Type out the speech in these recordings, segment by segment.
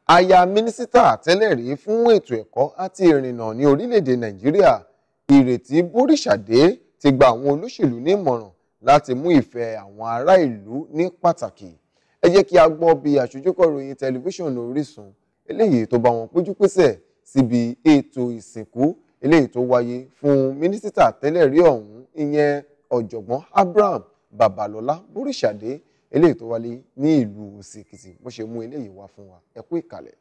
Aya mínísítà tẹ́lẹ̀ rí fún ètò ẹ̀kọ́ àti ìrìnnà ní orílẹ̀-èdè Nàìjíríà, Ìrètí Boríṣàdé ti gba àwọn olóṣèlú ní ìmọ̀ràn láti mú ìfẹ́ àwọn ará ìlú ní pàtàkì. Ẹ jẹ́ kí a gbọ́ bí aṣojúkọ̀ròyìn tẹlifíṣàn Orísun eléyìí tó bá wọn péjú-pésẹ̀ síbi ètò ìsìnkú eléyìí tó wáyé fún mínísítà tẹ́lẹ̀ rí ọ̀hún, ìyẹn ọ̀jọ̀gbọ́n Abraham Babalola Aborisade eléyìí tó wáyé ní ìlú Èkìtì bó ṣe mú eléyìí wá fún wa. Ẹ kú ìkàlẹ̀.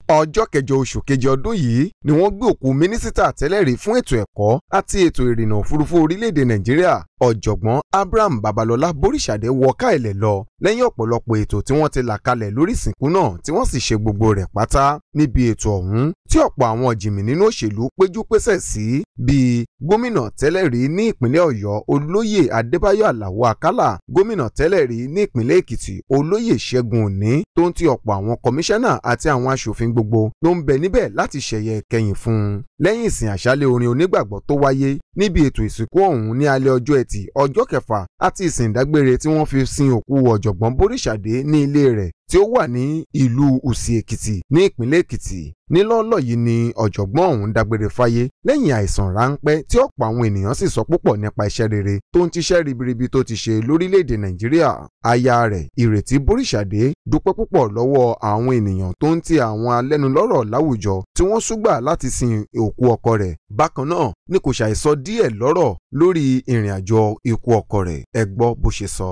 Ọjọ́ kẹjọ oṣù keje ọdún yìí ni wọ́n gbé òkú mínísítà tẹ́lẹ̀ rí fún ètò ẹ̀kọ́ àti ètò ìrìnnà òfurufú orílẹ̀-èdè Nàìjíríà, ọ̀jọ̀gbọ́n Abraham Babalola Aborisade wọ káìlẹ̀ lọ lẹ́yìn ọ̀pọ̀lọpọ̀ ètò tí wọ́n ti là kalẹ̀ lórí ìsìnkú náà tí wọ́n sì ṣe gbogbo rẹ̀ pátá. Níbi ètò ọ̀hún tí ọ̀pọ̀ àwọn jìmì nínú òṣèlú péjú-pésẹ̀ sí bíi gómìnà tẹ́lẹ̀ rí ní ìpínlẹ̀ Ọ̀yọ́ Olóyè Adébáyọ̀ Àlàó Àkàlà, gómìnà tẹ́lẹ̀ rí ní ìpínlẹ̀ Èkìtì Olóyè Ṣẹ́gun Òní, tó ń ti ọ̀pọ̀ àwọn kọmíṣánná àti àwọn aṣòfin gbogbo ló ń bẹ níbẹ̀ láti ṣẹ̀yẹ ìkẹyìn fún un. Lẹ́yìn ìsìn àṣálẹ́ orin onígbàgbọ́ tó wáyé níbi ètò ìsìnkú ọ̀hún ní alẹ́ ọjọ́ Ẹtì ọjọ́ kẹfà àti ìsìn ìdágbére tí wọ́n fi sin òkú ọ̀jọ̀gbọ́n Boríṣàdé ní ilé rẹ̀ tí ó wà ní ìlú Òsì Èkìtì ní ìpínlẹ̀ Èkìtì. Nílọ́lọ́ yìí ni ọ̀jọ̀gbọ́n ọ̀hún dágbére fáyé lẹ́yìn àìsàn ráńpẹ́ tí ọ̀pọ̀ àwọn ènìyàn sì sọ púpọ̀ nípa iṣẹ́ rere tó ń tiṣẹ́ ribiribi tó ti ṣe lórílẹ̀‐èdè Nàìjíríà. Aya rẹ̀ Ìrètí Boríṣàdé dúpẹ́ púpọ̀ lọ́wọ́ àwọn ènìyàn tó ń ti àwọn alẹ́nulọ́rọ̀ láwùjọ tí wọ́n súgbà láti sin òkú ọkọ rẹ̀. Bákan náà ni kò ṣàìsọ díẹ̀ lọ́rọ̀ lórí ìrìn àjò ikú ọkọ rẹ̀. Ẹ gbọ́ bó ṣe sọ.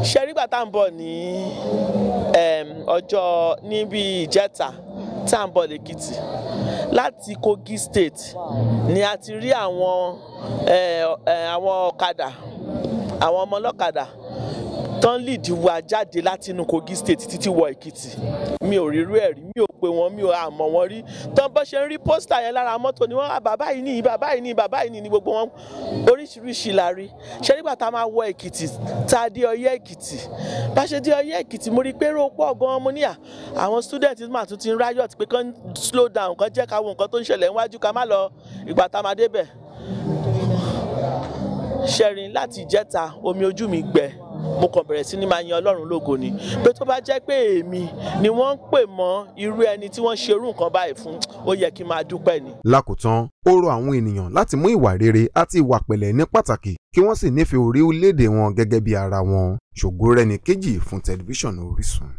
Ṣe nígbà tá à ń bọ̀ ní ọjọ́ níbi ìjẹta tá à ń bọ̀ lẹ́kìtì láti Kogi State ni a ti rí àwọn ọ̀kadà, àwọn ọmọ ọlọ́kadà tán lìdí wa jáde láti inú Kogi State títí wọ Èkìtì. Mi ò rí irú ẹ̀ rí, mi ò pè wọ́n, mi ò àmọ́ wọn rí. Tán bọ́ ṣe ń rí pósítà yẹn lára mọ́tò ni wọ́n bàbá yìí ní bàbá yìí ní bàbá yìí ní gbogbo wọn oríṣiríṣi la rí. Ṣé nígbà tá a máa wọ Èkìtì tá a dé Ọ̀yẹ́ Èkìtì, bá ṣe dé Ọ̀yẹ́ Èkìtì mo rí pé èrò pọ̀ gan-an. Mo níyà àwọn student mà tún ti ń riot pé kán slow down, kán jẹ́ ká wo nǹkan tó ń ṣẹlẹ̀ níwájú ká má lọ ìgbà tá a máa débẹ̀. Ṣẹ̀rìn láti ìjẹta omi ojú mi gbẹ, mo kàn bẹ̀rẹ̀ sí ní máa yan Ọlọ́run lógo ni pé tó bá jẹ́ pé èmi ni wọ́n ń pè mọ́ irú ẹni tí wọ́n ṣe irú nǹkan báyìí fún, ó yẹ kí n máa dúpẹ́ ni. Lákòótán ó rọ àwọn ènìyàn láti mú ìwà rere àti ìwà pẹ̀lẹ́ ní pàtàkì kí wọ́n sì nífẹ̀ẹ́ orílẹ̀-èdè wọn gẹ́gẹ́ bí ara wọn. Ṣògo Rẹ̀níkejì fún tẹlifíṣàn Orísun.